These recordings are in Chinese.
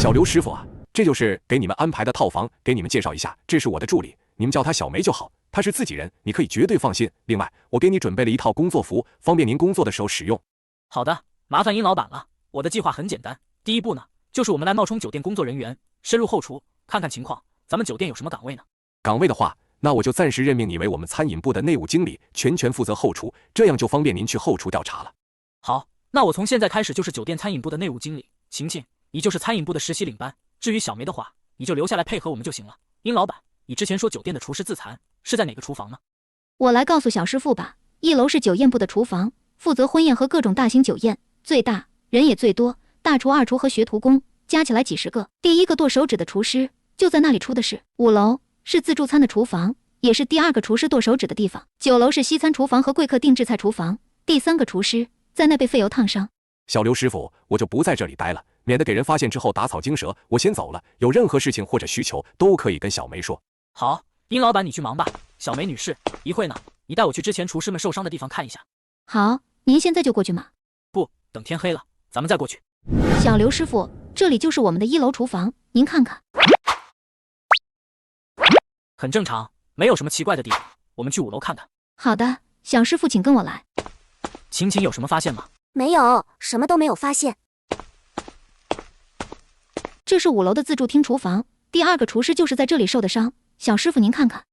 小刘师傅啊，这就是给你们安排的套房，给你们介绍一下，这是我的助理，你们叫她小梅就好，她是自己人，你可以绝对放心。另外，我给你准备了一套工作服，方便您工作的时候使用。好的，麻烦殷老板了。我的计划很简单，第一步呢，就是我们来冒充酒店工作人员，深入后厨，看看情况，咱们酒店有什么岗位呢？岗位的话，那我就暂时任命你为我们餐饮部的内务经理，全权负责后厨，这样就方便您去后厨调查了。好，那我从现在开始就是酒店餐饮部的内务经理，晴晴，你就是餐饮部的实习领班。至于小梅的话，你就留下来配合我们就行了。殷老板，你之前说酒店的厨师自残是在哪个厨房呢？我来告诉小师傅吧。1楼是酒宴部的厨房，负责婚宴和各种大型酒宴，最大，人也最多，大厨、二厨和学徒工加起来几十个。第一个剁手指的厨师就在那里出的事。5楼是自助餐的厨房，也是第2个厨师剁手指的地方。9楼是西餐厨房和贵客定制菜厨房，第3个厨师在那被废油烫伤。小刘师傅，我就不在这里待了，免得给人发现之后打草惊蛇。我先走了，有任何事情或者需求都可以跟小梅说。好，殷老板你去忙吧。小梅女士，一会呢，你带我去之前厨师们受伤的地方看一下。好，您现在就过去吗？不，等天黑了，咱们再过去。小刘师傅，这里就是我们的1楼厨房，您看看。很正常，没有什么奇怪的地方。我们去5楼看看。好的，小师傅请跟我来。晴晴有什么发现吗？没有，什么都没有发现。这是5楼的自助厅厨房，第2个厨师就是在这里受的伤。小师傅您看看。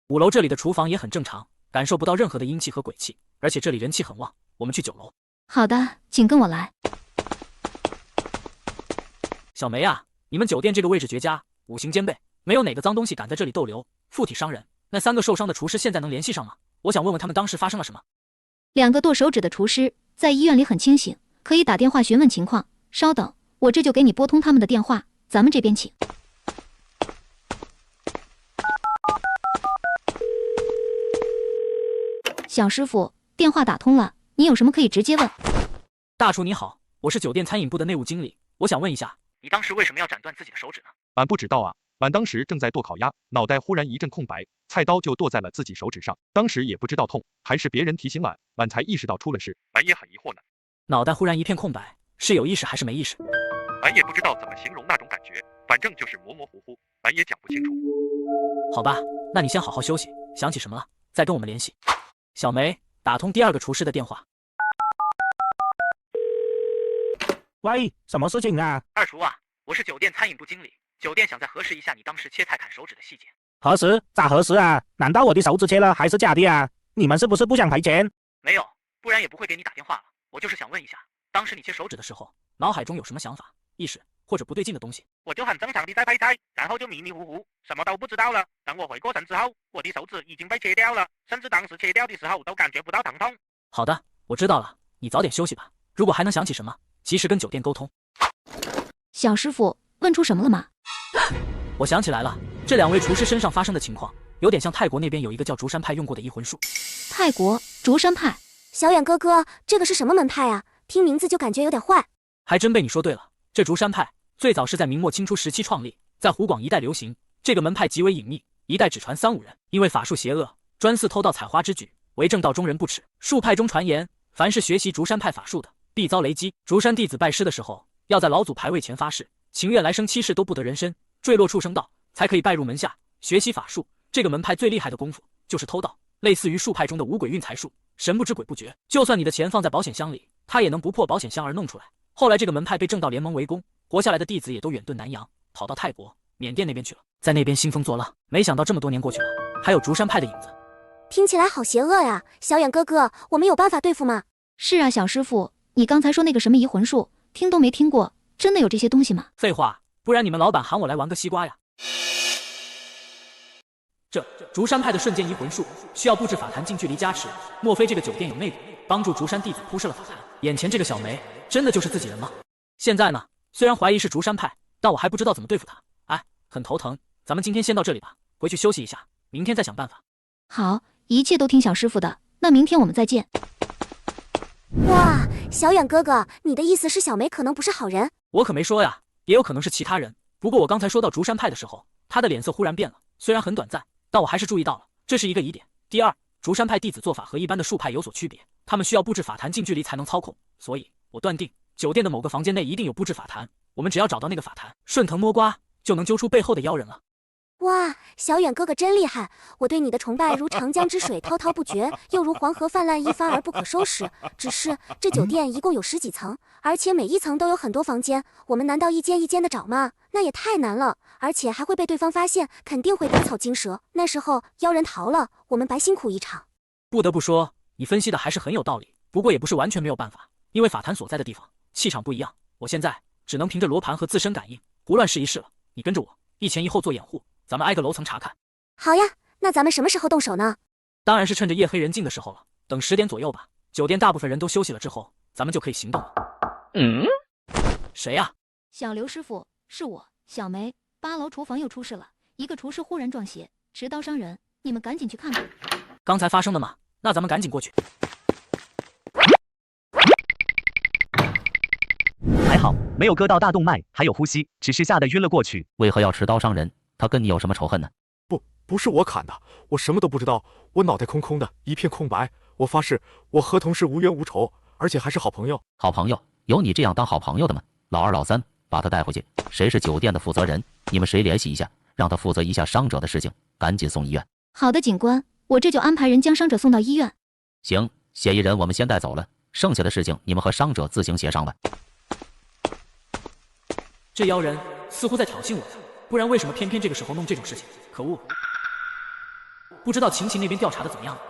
5楼这里的厨房也很正常，感受不到任何的阴气和鬼气，而且这里人气很旺。我们去9楼。好的，请跟我来。小梅啊，你们酒店这个位置绝佳，五行兼备，没有哪个脏东西敢在这里逗留，附体伤人。那3个受伤的厨师现在能联系上吗？我想问问他们当时发生了什么。2个剁手指的厨师在医院里很清醒，可以打电话询问情况。稍等，我这就给你拨通他们的电话，咱们这边请。小师傅，电话打通了，你有什么可以直接问。大厨你好，我是酒店餐饮部的内务经理，我想问一下，你当时为什么要斩断自己的手指呢？俺不知道啊，俺当时正在剁烤鸭，脑袋忽然一阵空白，菜刀就剁在了自己手指上，当时也不知道痛，还是别人提醒俺才意识到出了事，俺也很疑惑呢。脑袋忽然一片空白，是有意识还是没意识？俺也不知道怎么形容那种感觉，反正就是模模糊糊，俺也讲不清楚。好吧，那你先好好休息，想起什么了再跟我们联系。小梅，打通第2个厨师的电话。喂，什么事情啊？二厨啊，我是酒店餐饮部经理，酒店想再核实一下你当时切菜砍手指的细节。核实？咋核实啊？难道我的手指切了还是假的啊？你们是不是不想赔钱？没有，不然也不会给你打电话了。我就是想问一下，当时你切手指的时候，脑海中有什么想法、意识或者不对劲的东西？我就很正常地在配菜，然后就迷迷糊糊，什么都不知道了。等我回过神之后，我的手指已经被切掉了，甚至当时切掉的时候都感觉不到疼痛。好的，我知道了，你早点休息吧。如果还能想起什么，及时跟酒店沟通。小师傅，问出什么了吗？我想起来了，这2位厨师身上发生的情况，有点像泰国那边有一个叫竹山派用过的移魂术。泰国竹山派？小远哥哥，这个是什么门派啊？听名字就感觉有点坏。还真被你说对了，这竹山派最早是在明末清初时期创立，在湖广一带流行。这个门派极为隐秘，一代只传3、5人，因为法术邪恶，专肆偷盗采花之举，为正道中人不齿。术派中传言，凡是学习竹山派法术的，必遭雷击。竹山弟子拜师的时候，要在老祖牌位前发誓，情愿来生7世都不得人身，坠落畜生道，才可以拜入门下学习法术。这个门派最厉害的功夫就是偷盗，类似于术派中的五鬼运财术，神不知鬼不觉。就算你的钱放在保险箱里，他也能不破保险箱而弄出来。后来这个门派被正道联盟围攻，活下来的弟子也都远遁南洋，跑到泰国、缅甸那边去了，在那边兴风作浪。没想到这么多年过去了，还有竹山派的影子。听起来好邪恶呀！小远哥哥，我们有办法对付吗？是啊，小师傅，你刚才说那个什么移魂术，听都没听过，真的有这些东西吗？废话，不然你们老板喊我来玩个西瓜呀。这竹山派的瞬间移魂术需要布置法坛近距离加持，莫非这个酒店有内鬼，帮助竹山弟子铺设了法坛？眼前这个小梅真的就是自己人吗？现在呢，虽然怀疑是竹山派，但我还不知道怎么对付他，哎，很头疼。咱们今天先到这里吧，回去休息一下，明天再想办法。好，一切都听小师傅的，那明天我们再见。哇，小远哥哥，你的意思是小梅可能不是好人？我可没说呀，也有可能是其他人。不过我刚才说到竹山派的时候，他的脸色忽然变了，虽然很短暂，但我还是注意到了，这是一个疑点。第二，竹山派弟子做法和一般的术派有所区别，他们需要布置法坛近距离才能操控，所以我断定酒店的某个房间内一定有布置法坛，我们只要找到那个法坛，顺藤摸瓜就能揪出背后的妖人了。哇，小远哥哥真厉害！我对你的崇拜如长江之水滔滔不绝，又如黄河泛滥一发而不可收拾。只是这酒店一共有10几层，而且每一层都有很多房间，我们难道一间一间的找吗？那也太难了，而且还会被对方发现，肯定会打草惊蛇。那时候妖人逃了，我们白辛苦一场。不得不说，你分析的还是很有道理，不过也不是完全没有办法，因为法坛所在的地方气场不一样，我现在只能凭着罗盘和自身感应，胡乱试一试了。你跟着我，一前一后做掩护。咱们挨个楼层查看。好呀，那咱们什么时候动手呢？当然是趁着夜黑人静的时候了，等10点左右吧。酒店大部分人都休息了之后，咱们就可以行动了。谁呀？小刘师傅，是我，小梅。8楼厨房又出事了，一个厨师忽然撞邪，持刀伤人，你们赶紧去看吧。刚才发生的吗？那咱们赶紧过去。还好没有割到大动脉，还有呼吸，只是吓得晕了过去。为何要持刀伤人？他跟你有什么仇恨呢？不是我砍的，我什么都不知道，我脑袋空空的，一片空白。我发誓，我和同事无冤无仇，而且还是好朋友。好朋友？有你这样当好朋友的吗？老2、老3，把他带回去。谁是酒店的负责人？你们谁联系一下，让他负责一下伤者的事情，赶紧送医院。好的，警官，我这就安排人将伤者送到医院。行，嫌疑人我们先带走了，剩下的事情你们和伤者自行协商吧。这妖人似乎在挑衅我呀，不然为什么偏偏这个时候弄这种事情？可恶！不知道晴晴那边调查的怎么样了？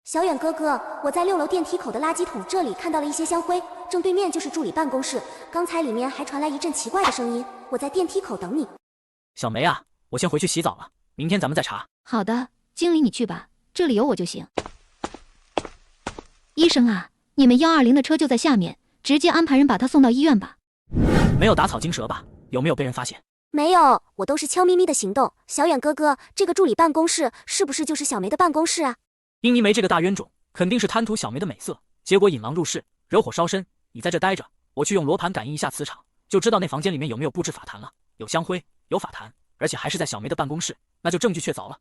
小远哥哥，我在6楼电梯口的垃圾桶这里看到了一些香灰，正对面就是助理办公室。刚才里面还传来一阵奇怪的声音，我在电梯口等你。小梅啊，我先回去洗澡了，明天咱们再查。好的，经理你去吧，这里有我就行。医生啊，你们120的车就在下面，直接安排人把他送到医院吧。没有打草惊蛇吧？有没有被人发现？没有，我都是悄咪咪的行动。小远哥哥，这个助理办公室是不是就是小梅的办公室啊？殷妮梅这个大冤种，肯定是贪图小梅的美色，结果引狼入室，惹火烧身。你在这待着，我去用罗盘感应一下磁场，就知道那房间里面有没有布置法坛了。有香灰，有法坛，而且还是在小梅的办公室，那就证据确凿了。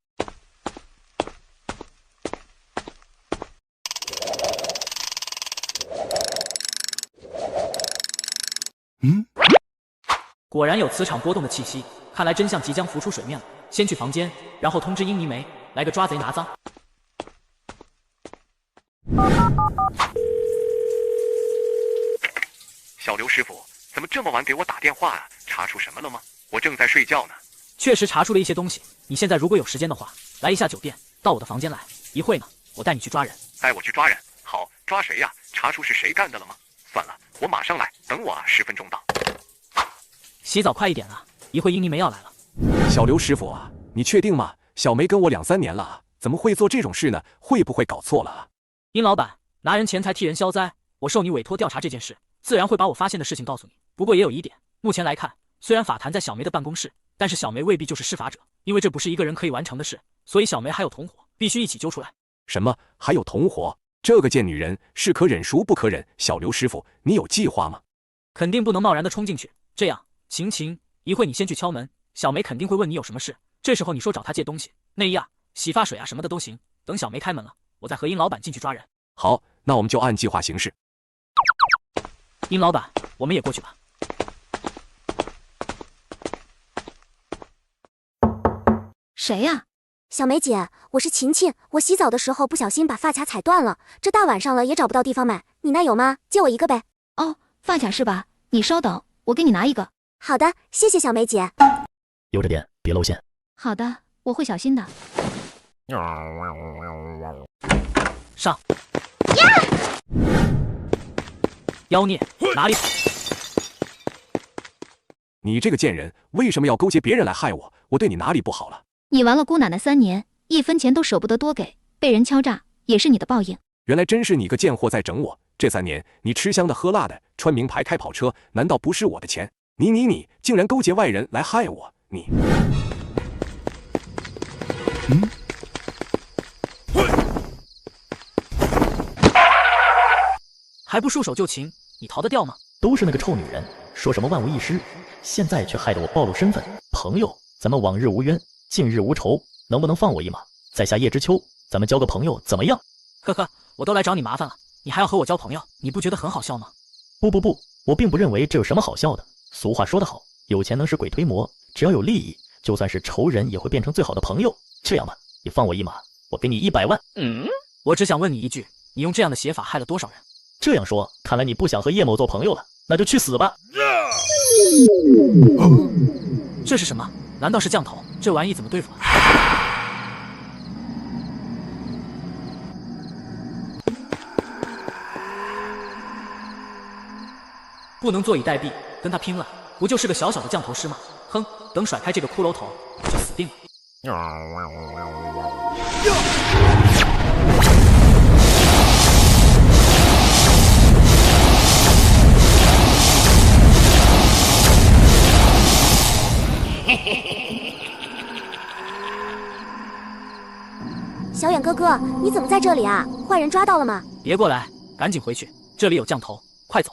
果然有磁场波动的气息，看来真相即将浮出水面了。先去房间，然后通知殷妮梅来个抓贼拿赃。小刘师傅，怎么这么晚给我打电话啊？查出什么了吗？我正在睡觉呢。确实查出了一些东西。你现在如果有时间的话，来一下酒店，到我的房间来。一会呢，我带你去抓人。带我去抓人？好，抓谁呀？查出是谁干的了吗？算了，我马上来，等我10分钟到。洗澡快一点啊，一会殷妮梅要来了。小刘师傅啊，你确定吗？小梅跟我2、3年了啊，怎么会做这种事呢？会不会搞错了啊？殷老板，拿人钱财替人消灾，我受你委托调查这件事，自然会把我发现的事情告诉你。不过也有一点，目前来看，虽然法坛在小梅的办公室，但是小梅未必就是施法者，因为这不是一个人可以完成的事，所以小梅还有同伙，必须一起揪出来。什么？还有同伙？这个贱女人是可忍孰不可忍。小刘师傅，你有计划吗？肯定不能贸然的冲进去。这样，晴晴，一会你先去敲门，小梅肯定会问你有什么事，这时候你说找她借东西，内衣啊、洗发水啊什么的都行。等小梅开门了，我再和殷老板进去抓人。好，那我们就按计划行事。殷老板，我们也过去吧。谁呀？小梅姐，我是晴晴，我洗澡的时候不小心把发卡踩断了，这大晚上了也找不到地方买，你那有吗？借我一个呗。哦，发卡是吧？你稍等，我给你拿一个。好的，谢谢小梅姐。悠着点，别露馅。好的，我会小心的。上！妖孽，哪里跑？你这个贱人，为什么要勾结别人来害我？我对你哪里不好了？你玩了姑奶奶3年，1分钱都舍不得多给，被人敲诈也是你的报应。原来真是你个贱货在整我！这3年你吃香的喝辣的，穿名牌开跑车，难道不是我的钱？你竟然勾结外人来害我！你，还不束手就擒？你逃得掉吗？都是那个臭女人，说什么万无一失，现在却害得我暴露身份。朋友，咱们往日无冤，近日无仇，能不能放我一马？在下叶知秋，咱们交个朋友怎么样？呵呵，我都来找你麻烦了，你还要和我交朋友，你不觉得很好笑吗？不，我并不认为这有什么好笑的。俗话说得好，有钱能使鬼推磨，只要有利益，就算是仇人也会变成最好的朋友。这样吧，你放我一马，我给你100万。我只想问你一句，你用这样的写法害了多少人？这样说，看来你不想和叶某做朋友了，那就去死吧。这是什么？难道是降头？这玩意怎么对付啊？不能坐以待毙，跟他拼了！不就是个小小的降头师吗？哼，等甩开这个骷髅头，就死定了。小远哥哥，你怎么在这里啊？坏人抓到了吗？别过来，赶紧回去，这里有降头，快走！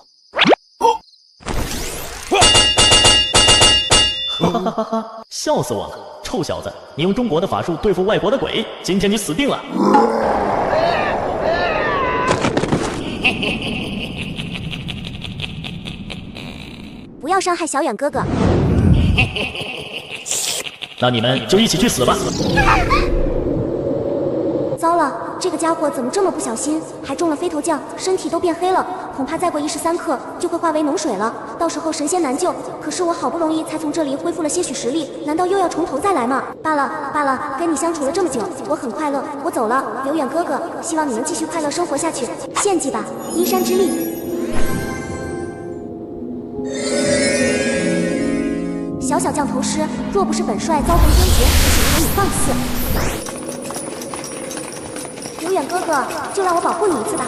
哈哈哈哈！笑死我了，臭小子，你用中国的法术对付外国的鬼，今天你死定了！不要伤害小远哥哥。那你们就一起去死吧！糟了，这个家伙怎么这么不小心，还中了飞头降，身体都变黑了，恐怕再过1时3刻就会化为脓水了，到时候神仙难救。可是我好不容易才从这里恢复了些许实力，难道又要从头再来吗？罢了，跟你相处了这么久，我很快乐，我走了，刘远哥哥，希望你能继续快乐生活下去。献祭吧，阴山之力。小小降头师，若不是本帅遭逢天劫，岂能容你放肆？刘远哥哥，就让我保护你一次吧。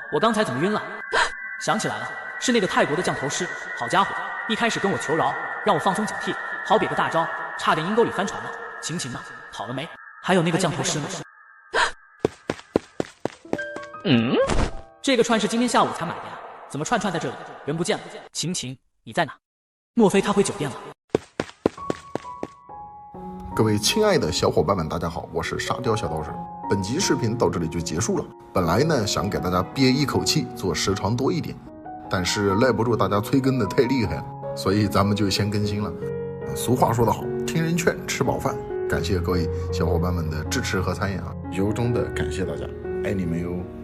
我刚才怎么晕了？想起来了，是那个泰国的降头师。好家伙，一开始跟我求饶，让我放松警惕，好比个大招，差点阴沟里翻船了。晴晴呢？好了没？还有那个降头师呢？这个串是今天下午才买的呀，怎么串在这里？人不见了。晴晴，你在哪？莫非他回酒店了？各位亲爱的小伙伴们，大家好，我是沙雕小道士。本集视频到这里就结束了。本来呢想给大家憋一口气做时长多一点，但是赖不住大家催更的太厉害了，所以咱们就先更新了。俗话说得好，听人劝，吃饱饭。感谢各位小伙伴们的支持和参与啊，由衷的感谢大家，爱你们哟。